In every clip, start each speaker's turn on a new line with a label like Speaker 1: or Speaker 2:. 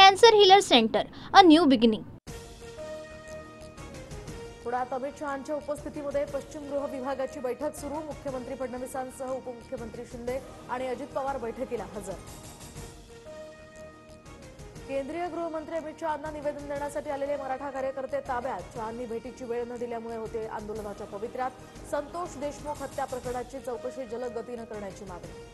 Speaker 1: Cancer healer centre, a new beginning.
Speaker 2: पुण्यात अमित शहांच्या उपस्थितीमध्ये पश्चिम गृह विभागाची बैठक सुरू। मुख्यमंत्री फडणवीसांसह उपमुख्यमंत्री शिंदे आणि अजित पवार बैठकीला हजर। केंद्रीय गृहमंत्री अमित शहांना निवेदन देण्यासाठी आलेले मराठा कार्यकर्ते ताब्यात। शहांनी भेटीची वेळ न दिल्यामुळे होते आंदोलनाच्या पवित्र्यात। संतोष देशमुख हत्या प्रकरणाची चौकशी जलद गतीने करण्याची मागणी।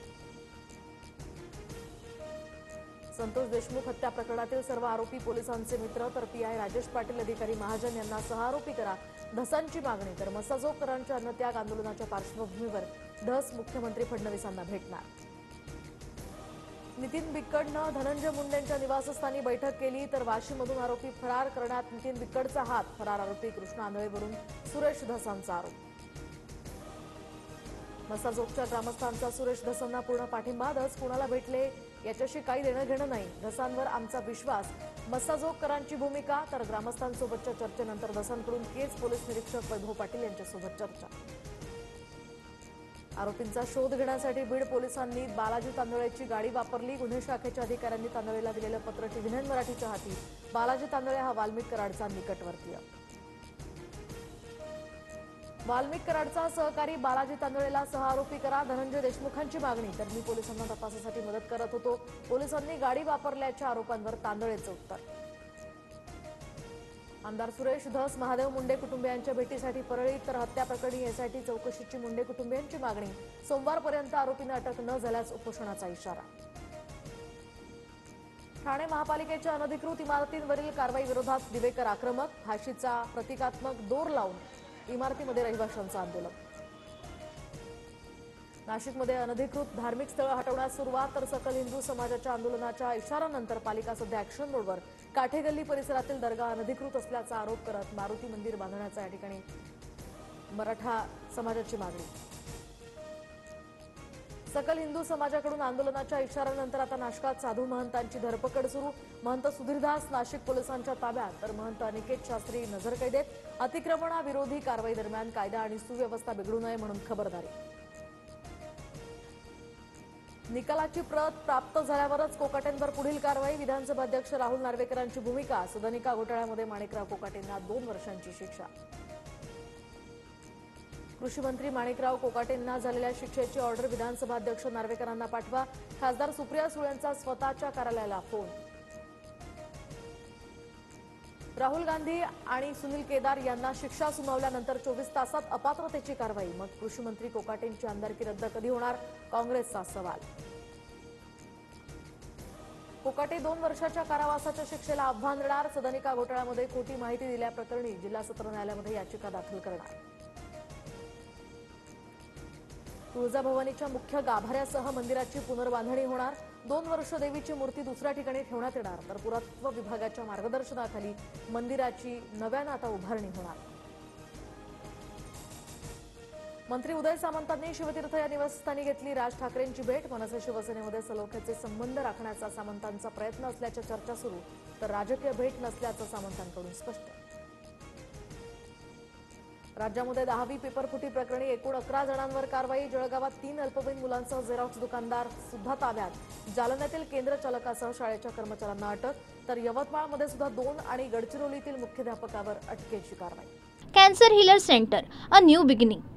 Speaker 2: संतोष देशमुख हत्या प्रकरणातील सर्व आरोपी पोलिसांचे मित्र, तर पीआय राजेश पाटील, अधिकारी महाजन यांना सहआरोपी करा, धसांची मागणी। तर मस्साजोगकरांच्या अन्नत्याग आंदोलनाच्या पार्श्वभूमीवर धस मुख्यमंत्री फडणवीसांना भेटणार। नितीन बिक्कडनं धनंजय मुंडेंच्या निवासस्थानी बैठक केली, तर वाशीमधून आरोपी फरार करण्यात नितीन बिक्कडचा हात। फरार आरोपी कृष्णा आंधळेवरून सुरेश धसांचा आरोप। मस्साजोगच्या ग्रामस्थांचा सुरेश धसांना पूर्ण पाठिंबा। धस कुणाला भेटले याच्याशी काही देणं घेणं नाही, धसांवर आमचा विश्वास। मस्साजोगकरांची भूमिका, तर ग्रामस्थांसोबतच्या चर्चेनंतर धसांकडून केज पोलीस निरीक्षक वैभव पाटील यांच्यासोबत चर्चा। आरोपींचा शोध घेण्यासाठी बीड पोलिसांनी बालाजी तांदळेची गाडी वापरली। गुन्हे शाखेच्या अधिकाऱ्यांनी तांदळेला दिलेलं पत्र टीव्ही9 मराठीच्या हाती। बालाजी तांदळे हा वाल्मिक कराडचा निकटवर्तीय। वाल्मिक कराडचा सहकारी बालाजी तांदळेला सहआरोपी करा, धनंजय देशमुखांची मागणी। तर मी पोलिसांना तपासासाठी मदत करत होतो, पोलिसांनी गाडी वापरल्याच्या आरोपांवर तांदळेचं उत्तर। आमदार सुरेश धस महादेव मुंडे कुटुंबियांच्या भेटीसाठी परळी, तर हत्या प्रकरणी एसआयटी चौकशीची मुंडे कुटुंबियांची मागणी। सोमवारपर्यंत आरोपींना अटक न झाल्यास उपोषणाचा इशारा। ठाणे महापालिकेच्या अनधिकृत इमारतींवरील कारवाई विरोधात दिवेकर आक्रमक। फाशीचा प्रतिकात्मक दोर लावून इमारतीमध्ये रहिवाशांचं आंदोलन। नाशिकमध्ये अनधिकृत धार्मिक स्थळं हटवण्यास सुरुवात, तर सकल हिंदू समाजाच्या आंदोलनाच्या इशाऱ्यानंतर पालिका सध्या ॲक्शन मोडवर। काठेगल्ली परिसरातील दर्गा अनधिकृत असल्याचा आरोप करत मारुती मंदिर बांधण्याचा या ठिकाणी मराठा समाजाची मागणी। सकल हिंदू समाजाकडून आंदोलनाच्या इशाऱ्यानंतर आता नाशकात साधू महंतांची धरपकड सुरू। महंत सुधीरदास नाशिक पोलिसांच्या ताब्यात, तर महंत अनिकेत शास्त्री नजरकैदेत। अतिक्रमणाविरोधी कारवाई दरम्यान कायदा आणि सुव्यवस्था बिघडू नये म्हणून खबरदारी। निकालाची प्रत प्राप्त झाल्यावरच कोकाटेंवर पुढील कारवाई। विधानसभा अध्यक्ष राहुल नार्वेकरांची भूमिका। सदनिका घोटाळ्यामध्ये माणिकराव कोकाटेंना 2 वर्षांची शिक्षा। कृषी मंत्री माणिकराव कोकाटेंना झालेल्या शिक्षेची ऑर्डर विधानसभा अध्यक्ष नार्वेकरांना पाठवा। खासदार सुप्रिया सुळेंचा स्वतःच्या कार्यालयाला फोन। राहुल गांधी आणि सुनील केदार यांना शिक्षा सुनावल्यानंतर 24 तासात अपात्रतेची कारवाई। मग कृषी मंत्री कोकाटेंची आमदारकी रद्द कधी होणार, काँग्रेसचा सवाल। कोकाटे 2 वर्षाच्या कारावासाच्या शिक्षेला आव्हान देणार। सदनिका घोटाळ्यामध्ये खोटी माहिती दिल्याप्रकरणी जिल्हा सत्र न्यायालयामध्ये याचिका दाखल करणार। तुळजाभवानीच्या मुख्य गाभाऱ्यासह मंदिराची पुनर्बांधणी होणार। 2 वर्ष देवीची मूर्ती दुसऱ्या ठिकाणी ठेवण्यात येणार, तर पुरातत्व विभागाच्या मार्गदर्शनाखाली मंदिराची नव्यानं आता उभारणी होणार। मंत्री उदय सामंतांनी शिवतीर्थ या निवासस्थानी घेतली राज ठाकरेंची भेट। मनसे शिवसेनेमध्ये सलोख्याचे संबंध राखण्याचा सामंतांचा प्रयत्न असल्याच्या चर्चा सुरू, तर राजकीय भेट नसल्याचं सामंतांकडून स्पष्ट। राज्यामध्ये 10वी पेपरफुटी प्रकरणी एकूण 11 जणांवर कारवाई। जळगावात 3 अल्पवयीन मुलांसह झेरॉक्स दुकानदार सुद्धा ताब्यात। जालन्यातील केंद्र चालकासह शाळेच्या कर्मचाऱ्यांना अटक, तर यवतमाळमध्ये सुद्धा 2 आणि गडचिरोलीतील मुख्याध्यापकावर अटकेची कारवाई।
Speaker 1: Cancer healer centre, a new beginning.